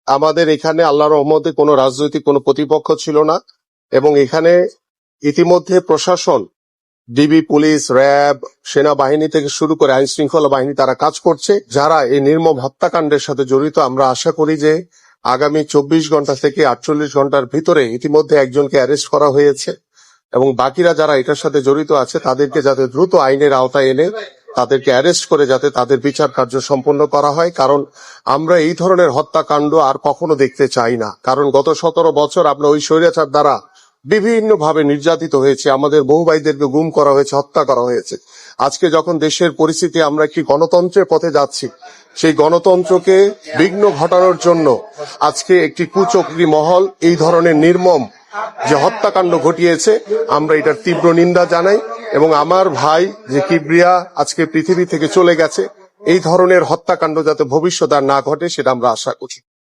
আমাদের এখানে আল্লাহর রহমতে কোনো রাজনৈতিক কোনো প্রতিপক্ষ ছিল না, এবং এখানে ইতিমধ্যে প্রশাসন, ডিবি, পুলিশ, র্যাব, সেনাবাহিনী থেকে শুরু করে আইন শৃঙ্খলা বাহিনী তারা কাজ করছে। যারা এই নির্মম হত্যাকাণ্ডের সাথে জড়িত, আমরা আশা করি যে আগামী 24 ঘন্টা থেকে 48 ঘন্টার ভিতরে ইতিমধ্যে একজনকে অ্যারেস্ট করা হয়েছে, এবং বাকিরা যারা এটার সাথে জড়িত আছে তাদেরকে যাতে দ্রুত আইনের আওতায় এনে তাদেরকে অ্যারেস্ট করে যাতে তাদের বিচার কার্য সম্পন্ন করা হয়। কারণ আমরা এই ধরনের হত্যাকাণ্ড আর কখনো দেখতে চাই না। কারণ গত 17 বছর আমরা ওই স্বৈরাচার দ্বারা বিভিন্ন ভাবে নির্যাতিত হয়েছে, আমাদের বহু ভাইদেরকে গুম করা হয়েছে, হত্যা করা হয়েছে। আজকে যখন দেশের পরিস্থিতি আমরা একটি গণতন্ত্রের পথে যাচ্ছি, সেই গণতন্ত্রকে বিঘ্ন ঘটানোর জন্য আজকে একটি কুচক্রী মহল এই ধরনের নির্মম যে হত্যাকাণ্ড ঘটিয়েছে, আমরা এটার তীব্র নিন্দা জানাই। এবং আমার ভাই যে কিবরিয়া আজকে পৃথিবী থেকে চলে গেছে, এই ধরনের হত্যাকাণ্ড যাতে ভবিষ্যতে আর না ঘটে সেটা আমরা আশা করি।